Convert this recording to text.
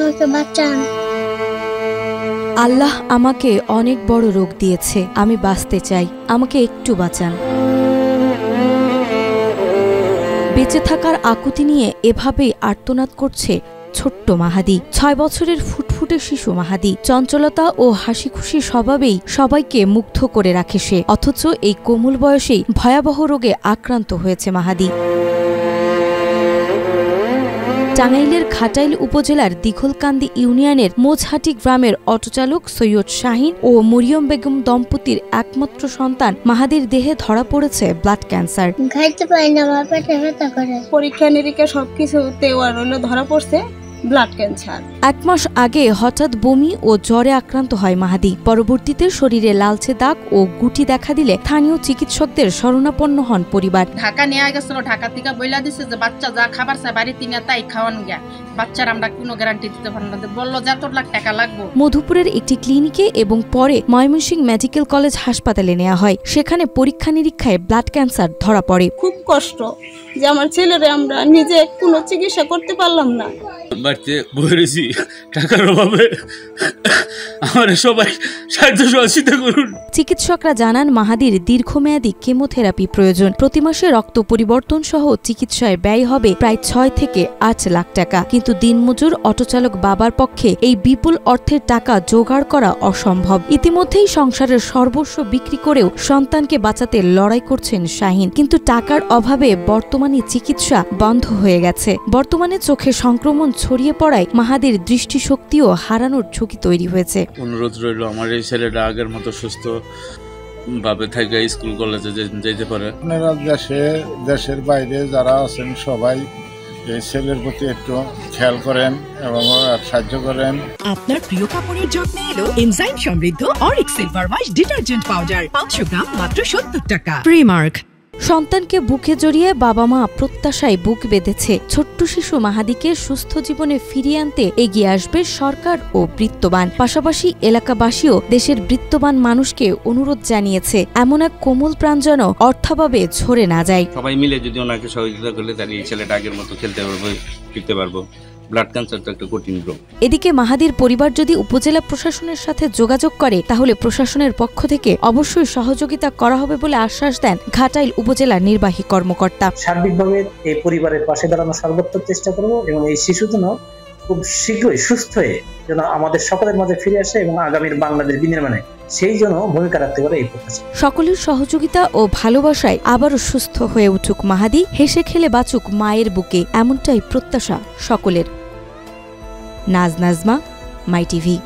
আমাকে বাঁচান। আল্লাহ আমাকে অনেক বড় রোগ দিয়েছে, আমি বাঁচতে চাই, আমাকে একটু বাঁচান। বেঁচে থাকার আকুতি নিয়ে এভাবেই আর্তনাদ করছে ছোট্ট মাহাদি। 6 বছরের ফুটফুটে শিশু মাহাদি। চঞ্চলতা ও হাসি খুশি স্বভাবেই সবাইকে মুগ্ধ করে রাখে সে। অথচ এই কোমল বয়সেই ভয়াবহ রোগে আক্রান্ত হয়েছে মাহাদি। টাঙ্গাইলের ঘাটাইল উপজেলার দিঘলকান্দি ইউনিয়নের মোজহাটি গ্রামের অটোচালক সৈয়দ শাহিন ও মরিয়ম বেগম দম্পতির একমাত্র সন্তান মাহাদির দেহে ধরা পড়েছে ব্লাড ক্যান্সার। খাইতে পারি না, পেটে ব্যথা করে। পরীক্ষা নিরীক্ষা সবকিছুতে ধরা পড়ছে ব্লাড ক্যান্সার। 1 মাস আগে হঠাৎ বমি ও জ্বরে আক্রান্ত হয় মাহাদি। পরবর্তীতে শরীরে লালচে দাগ ও গুটি দেখা দিলে স্থানীয় চিকিৎসকদের শরণাপন্ন হন পরিবার। ঢাকা নিয়ে গেছিল, ঢাকা থেকে বইলা দিছে যে বাচ্চা যা খাবার চায় বাড়িতে নিয়ে তাই খাওয়ান গিয়া। বাচ্চার আমরা কোনো গ্যারান্টি দিতে পারবো না, বললো যে 1 লাখ টাকা লাগবে। মধুপুরের একটি ক্লিনিকে এবং পরে ময়মনসিংহ মেডিকেল কলেজ হাসপাতালে নেওয়া হয়। সেখানে পরীক্ষা নিরীক্ষায় ব্লাড ক্যান্সার ধরা পড়ে। খুব কষ্ট যে আমার ছেলেরে আমরা নিজে কোনো চিকিৎসা করতে পারলাম না। বাড়িতে বসেছি, টাকার অভাবে আমার সবাই সাহায্য সহযোগিতা করুন। চিকিৎসকরা জানান মাহাদির দীর্ঘমেয়াদী কেমোথেরাপি প্রয়োজন। প্রতি মাসে রক্ত পরিবর্তন সহ চিকিৎসায় ব্যয় হবে প্রায় 6 থেকে 8 লাখ টাকা। কিন্তু দিনমজুর অটোচালক বাবার পক্ষে এই বিপুল অর্থের টাকা জোগাড় করা অসম্ভব। ইতিমধ্যেই সংসারের সর্বস্ব বিক্রি করেও সন্তানকে বাঁচাতে লড়াই করছেন শাহিন। কিন্তু টাকার অভাবে বর্তমানে চিকিৎসা বন্ধ হয়ে গেছে। বর্তমানে চোখে সংক্রমণ ছড়িয়ে পড়ায় মাহাদির দৃষ্টিশক্তিও হারানোর ঝুঁকি তৈরি হয়েছে। অনুরোধ রইল আমার এই ছেলেটা আগের মতো সুস্থ ভাবে থেকে স্কুল কলেজে যেতে পারে। আপনারা দেশের বাইরে যারা আছেন সবাই এই ছেলের প্রতি একটু খেয়াল করেন এবং সাহায্য করেন। আপনার প্রিয় কাপড়ের যত্নে এলো এনজাইম সমৃদ্ধ Arik silver wash detergent powder, 500 গ্রাম মাত্র 70 টাকা। প্রিমার্ক। সন্তানকে বুকে জড়িয়ে বাবা মা প্রত্যাশায় বুক বেঁধেছে। ছোট্ট শিশু মাহাদিকে সুস্থ জীবনে ফিরিয়ে আনতে এগিয়ে আসবে সরকার ও বৃত্তবান। পাশাপাশি এলাকাবাসীও দেশের বৃত্তবান মানুষকে অনুরোধ জানিয়েছে এমন এক কোমল প্রাণ যেন অর্থাভাবে ঝরে না যায়। সবাই মিলে যদি ওনাকে সহযোগিতা করলে তাহলে এই ছেলেটা আগের মতো খেলতে পারবো, ফিরতে পারবো। ব্লাড ক্যান্সার তো একটা কঠিন রোগ। এদিকে মাহাদির পরিবার যদি উপজেলা প্রশাসনের সাথে যোগাযোগ করে তাহলে প্রশাসনের পক্ষ থেকে অবশ্যই সহযোগিতা করা হবে বলে আশ্বাস দেন ঘাটাইল উপজেলা নির্বাহী কর্মকর্তা। সার্বিকভাবে এই পরিবারের পাশে দাঁড়ানোর সর্বোত্তম চেষ্টা করব এবং এই শিশু যেন খুব শীঘ্রই সুস্থ হয়ে যেন আমাদের সকলের মাঝে ফিরে আসে এবং আগামীর বাংলাদেশ বিনির্মাণে সেই জন্য ভূমিকা রাখতে পারে এই প্রত্যাশা। সকলের সহযোগিতা ও ভালোবাসায় আবারও সুস্থ হয়ে উঠুক মাহাদি, হেসে খেলে বাঁচুক মায়ের বুকে, এমনটাই প্রত্যাশা সকলের। নাজমা, মাই টিভি।